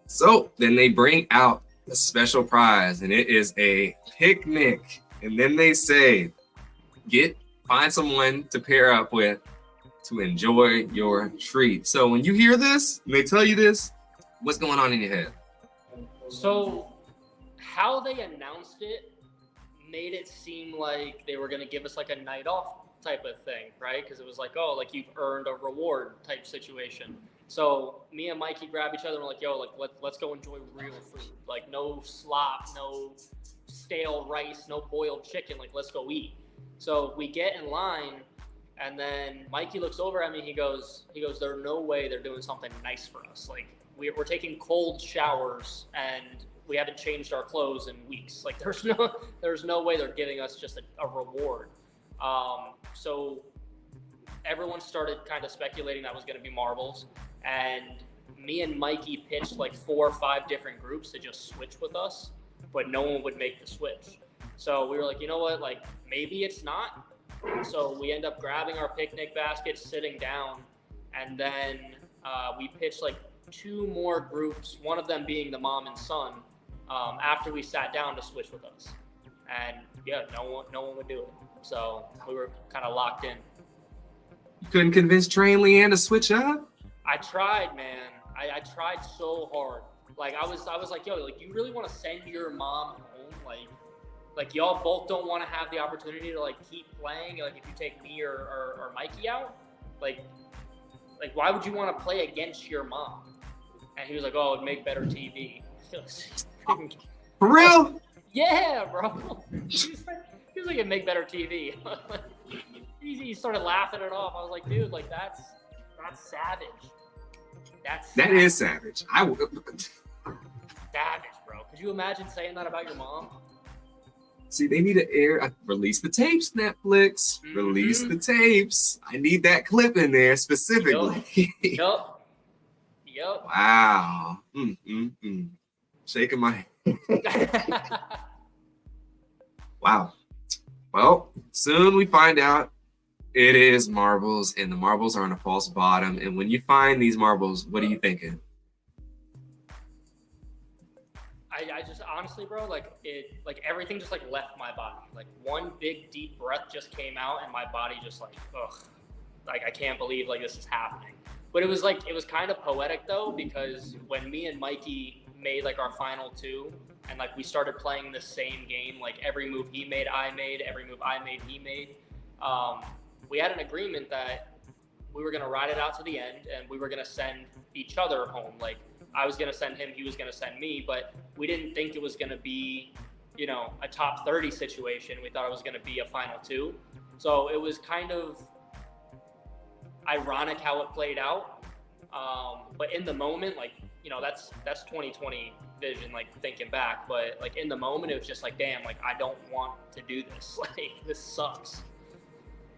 So then they bring out the special prize, and it is a picnic. And then they say, find someone to pair up with to enjoy your treat. So when you hear this and they tell you this, what's going on in your head? So how they announced it made it seem like they were going to give us like a night off type of thing, right? Because it was like, oh, like you've earned a reward type situation. So me and Mikey grab each other and we're like, yo, like let's go enjoy real food. Like no slop, no stale rice, no boiled chicken. Like let's go eat. So we get in line, and then Mikey looks over at me. He goes, there's no way they're doing something nice for us. Like we're taking cold showers and we haven't changed our clothes in weeks. Like there's no way they're giving us just a reward. So everyone started kind of speculating that was going to be marbles, and me and Mikey pitched like 4 or 5 different groups to just switch with us, but no one would make the switch. So we were like, you know what, like maybe it's not. So we end up grabbing our picnic baskets, sitting down, and then we pitched like 2 more groups, one of them being the mom and son, after we sat down to switch with us. And yeah, no one would do it. So we were kind of locked in. You couldn't convince Trey and Leanne to switch up? I tried, man. I tried so hard. Like I was like, yo, like you really want to send your mom home? Like y'all both don't want to have the opportunity to like keep playing. Like if you take me or Mikey out, like why would you want to play against your mom? And he was like, "Oh, it'd make better TV." For real? Yeah, bro. He was like, "It'd make better TV." He started laughing it off. I was like, "Dude, like that's savage. That is savage. Savage, bro. Could you imagine saying that about your mom?" See, they need to release the tapes, Netflix. Mm-hmm. Release the tapes. I need that clip in there specifically. Yup. Wow. Shaking my head. Wow. Well, soon we find out it is marbles, and the marbles are on a false bottom. And when you find these marbles, what are you thinking? I just honestly, bro, like everything just like left my body. Like one big deep breath just came out, and my body just like, ugh, like I can't believe like this is happening. But it was kind of poetic though, because when me and Mikey made like our final two, and like we started playing the same game, like every move he made, I made, every move I made, he made. We had an agreement that we were gonna ride it out to the end, and we were gonna send each other home. Like I was gonna send him, he was gonna send me, but we didn't think it was gonna be, you know, a top 30 situation. We thought it was gonna be a final two. So it was kind of ironic how it played out. But in the moment, like, you know, that's 2020 vision, like thinking back, but like in the moment, it was just like, damn, like I don't want to do this. Like this sucks.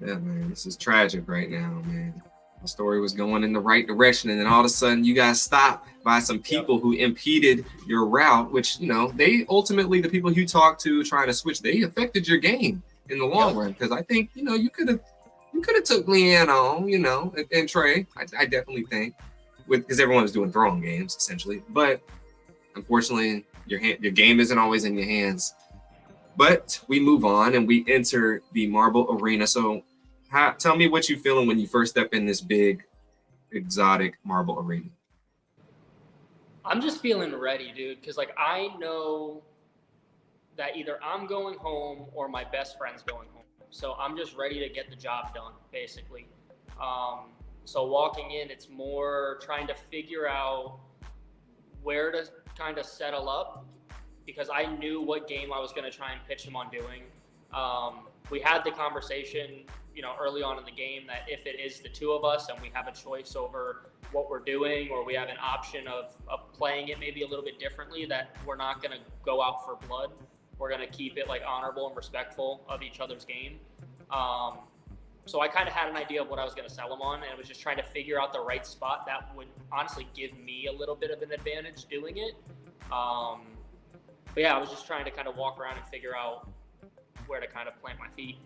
Yeah, man, this is tragic right now, man. The story was going in the right direction, and then all of a sudden you got stopped by some people who impeded your route, which, you know, they ultimately, the people you talked to trying to switch, they affected your game in the long run. Because I think, you know, you could have took Leanne on, you know, and Trey. I definitely think, because everyone was doing throwing games essentially, but unfortunately your game isn't always in your hands. But we move on and we enter the marble arena. So tell me what you're feeling when you first step in this big, exotic marble arena. I'm just feeling ready, dude, because like I know that either I'm going home or my best friend's going home. So I'm just ready to get the job done, basically. So walking in, it's more trying to figure out where to kind of settle up, because I knew what game I was going to try and pitch him on doing. We had the conversation, you know, early on in the game that if it is the two of us and we have a choice over what we're doing, or we have an option of playing it maybe a little bit differently, that we're not going to go out for blood. We're going to keep it like honorable and respectful of each other's game. So I kind of had an idea of what I was going to sell him on, and I was just trying to figure out the right spot that would honestly give me a little bit of an advantage doing it. But yeah, I was just trying to kind of walk around and figure out where to kind of plant my feet.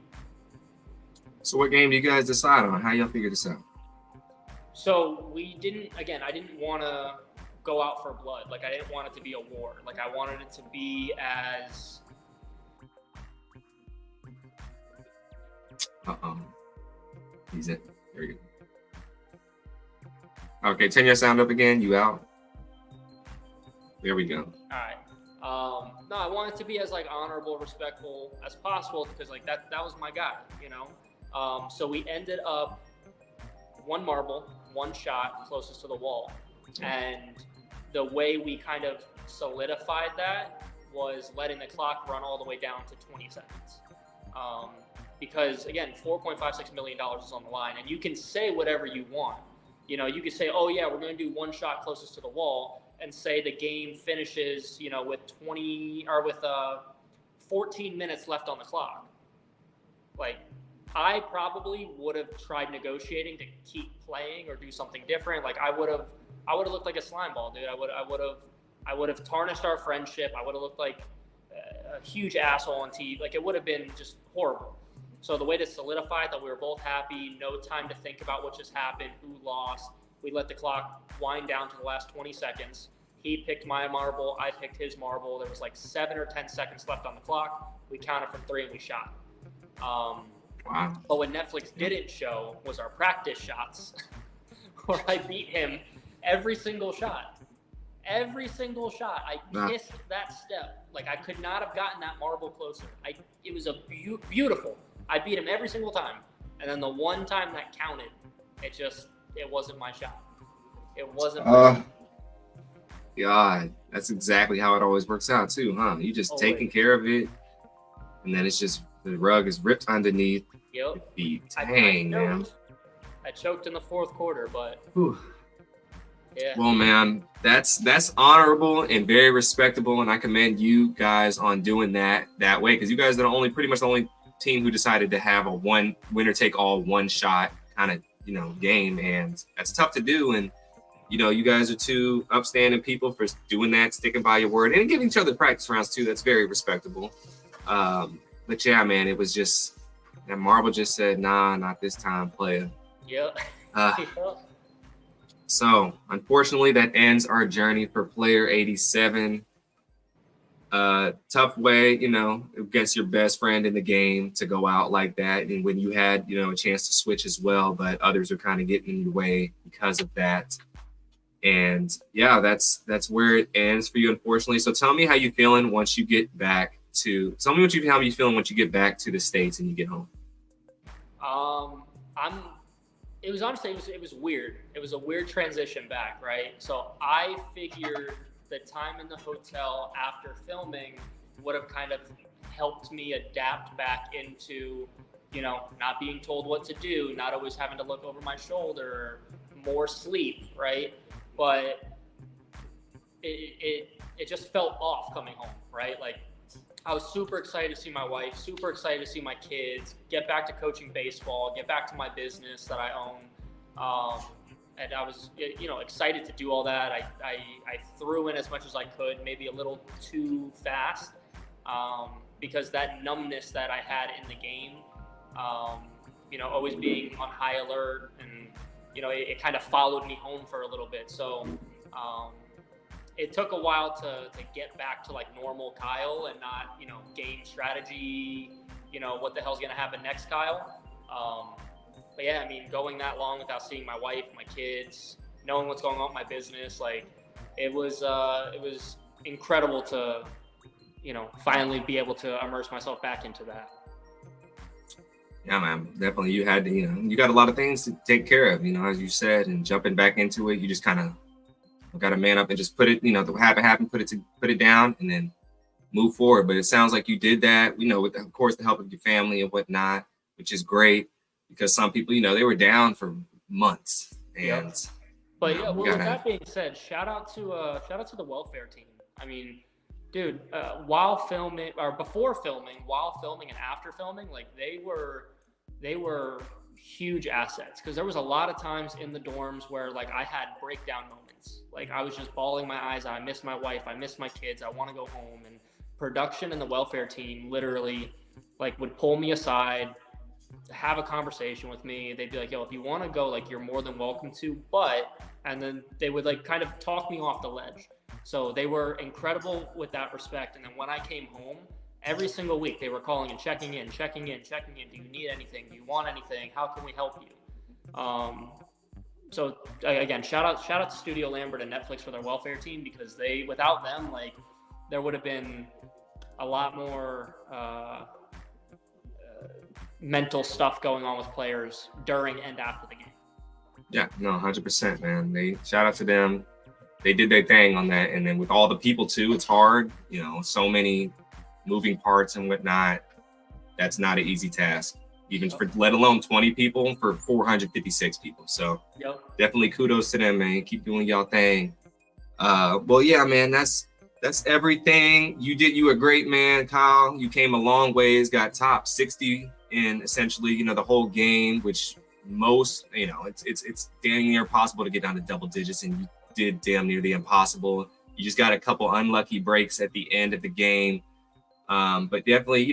So what game do you guys decide on? How y'all figure this out? So I didn't want to go out for blood. Like I didn't want it to be a war. Like I wanted it to be as... He's in. There we go. Okay, turn your sound up again. You out. There we go. All right. No, I want it to be as like honorable, respectful as possible, because like that was my guy, you know. So we ended up one marble, one shot closest to the wall, and the way we kind of solidified that was letting the clock run all the way down to 20 seconds. Because again, $4.56 million is on the line, and you can say whatever you want. You know, you could say, oh yeah, we're going to do one shot closest to the wall, and say the game finishes, you know, with 14 minutes left on the clock. Like, I probably would have tried negotiating to keep playing or do something different. Like, I would have looked like a slime ball, dude. I would have tarnished our friendship. I would have looked like a huge asshole on TV. Like, it would have been just horrible. So the way to solidify it, that we were both happy, no time to think about what just happened, who lost. We let the clock wind down to the last 20 seconds. He picked my marble, I picked his marble. There was like 7 or 10 seconds left on the clock. We counted from 3 and we shot. Wow. But what Netflix didn't show was our practice shots, where I beat him every single shot. Every single shot. I kissed that step. Like, I could not have gotten that marble closer. It was beautiful. I beat him every single time. And then the one time that counted, it wasn't my shot. It wasn't my shot. God, that's exactly how it always works out too, huh? You just Always. taking care of it, and then it's just the rug is ripped underneath. Yep. Defeat. I Dang, man. choked in the fourth quarter, but Whew. yeah. Well, man, that's honorable and very respectable, and I commend you guys on doing that way, because you guys are pretty much the only team who decided to have a one winner take all, one shot kind of game, and that's tough to do. And you guys are two upstanding people for doing that, sticking by your word, and giving each other practice rounds too. That's very respectable. But yeah, man, it was just that Marvel just said, nah, not this time, player. Yep. So, unfortunately, that ends our journey for player 87. Tough way, against your best friend in the game to go out like that. And when you had, a chance to switch as well, but others are kind of getting in your way because of that. And yeah, that's where it ends for you, unfortunately. So tell me how you feeling once you get back to, how you feeling once you get back to the States and you get home. It was honestly, it was weird. It was a weird transition back, right? So I figured the time in the hotel after filming would have kind of helped me adapt back into, not being told what to do, not always having to look over my shoulder, more sleep, right? But it just felt off coming home, right? Like, I was super excited to see my wife, super excited to see my kids, get back to coaching baseball, get back to my business that I own. And I was, excited to do all that. I threw in as much as I could, maybe a little too fast, because that numbness that I had in the game, always being on high alert, and, it kind of followed me home for a little bit. So, it took a while to get back to like normal Kyle and not, game strategy, what the hell's going to happen next Kyle. But yeah, I mean, going that long without seeing my wife, my kids, knowing what's going on with my business, like it was incredible to, finally be able to immerse myself back into that. Yeah, man, definitely. You had to, you got a lot of things to take care of, as you said, and jumping back into it, you just kind of got to man up and just put it, the happened, put it down, and then move forward. But it sounds like you did that, with of course the help of your family and whatnot, which is great, because some people, they were down for months. And yep. But yeah, well, with that being said, shout out to the welfare team. I mean, dude, while filming or before filming, while filming and after filming, like they were huge assets, because there was a lot of times in the dorms where like I had breakdown moments. Like I was just bawling my eyes out. I miss my wife. I miss my kids. I want to go home. And production and the welfare team literally like would pull me aside, have a conversation with me. They'd be like, yo, if you want to go, like you're more than welcome to, and then they would like kind of talk me off the ledge. So they were incredible with that respect. And then when I came home, every single week they were calling and checking in. Do you need anything? Do you want anything? How can we help you? So again, shout out to Studio Lambert and Netflix for their welfare team, because without them, like there would have been a lot more mental stuff going on with players during and after the game. Yeah, no, 100%, man. Shout out to them. They did their thing on that. And then with all the people too, it's hard, so many moving parts and whatnot. That's not an easy task, even for, let alone 20 people for 456 people. So definitely kudos to them, man. Keep doing y'all thing. Well, yeah, man, that's everything. You were great, man, Kyle. You came a long ways, got top 60 in essentially, the whole game, which most, it's damn near impossible to get down to double digits, and you did damn near the impossible. You just got a couple unlucky breaks at the end of the game. But definitely,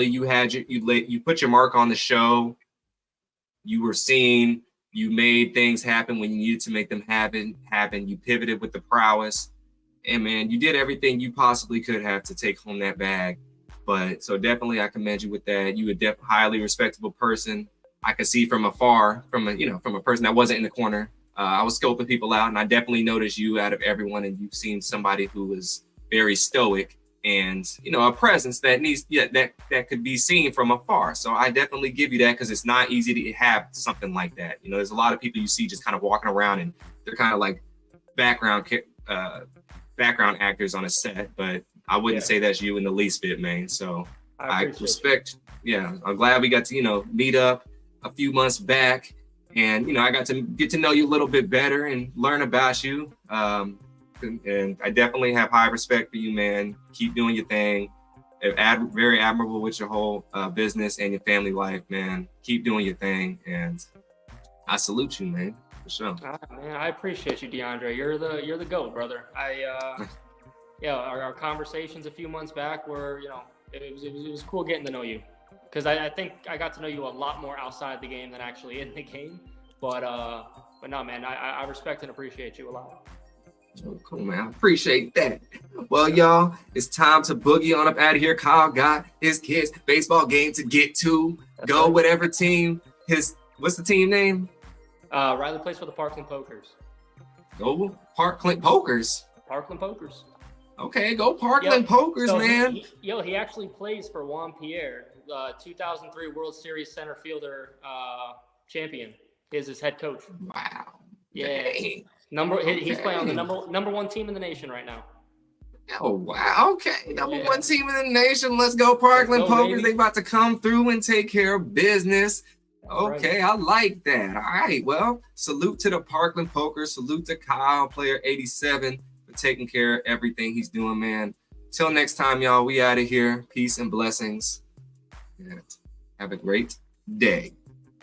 you had you put your mark on the show. You were seen. You made things happen when you needed to make them happen. You pivoted with the prowess, and man, you did everything you possibly could have to take home that bag. But so definitely, I commend you with that. You were highly respectable person. I could see from afar, from a person that wasn't in the corner. I was scoping people out, and I definitely noticed you out of everyone, and you seemed somebody who was very stoic and a presence that that could be seen from afar. So I definitely give you that, because it's not easy to have something like that. There's a lot of people you see just kind of walking around, and they're kind of like background background actors on a set, but I wouldn't Yeah. say that's you in the least bit, man. So I I appreciate respect. Yeah, I'm glad we got to meet up a few months back, and I got to get to know you a little bit better and learn about you. And I definitely have high respect for you, man. Keep doing your thing. Very admirable with your whole business and your family life, man. Keep doing your thing, and I salute you, man, for sure. Man, I appreciate you, DeAndre. You're the GOAT, brother. Our conversations a few months back were, it was cool getting to know you, because I think I got to know you a lot more outside the game than actually in the game. But no, man, I respect and appreciate you a lot. Oh, cool, man. I appreciate that. Well, y'all, it's time to boogie on up out of here. Kyle got his kids' baseball game to get to. That's Go right. whatever team what's the team name? Riley plays for the Parkland Pokers. Go Parkland Pokers. Parkland Pokers. Okay, go Parkland Pokers, so man. He actually plays for Juan Pierre, 2003 World Series center fielder champion. Is his head coach. Wow. Yeah. Dang. He's playing on the number one team in the nation right now. Oh, wow. Okay. Number one team in the nation. Let's go, Parkland Pokers. Baby. They about to come through and take care of business. Okay, right. I like that. All right. Well, salute to the Parkland Pokers. Salute to Kyle, player 87, for taking care of everything he's doing, man. Till next time, y'all. We out of here. Peace and blessings. And have a great day.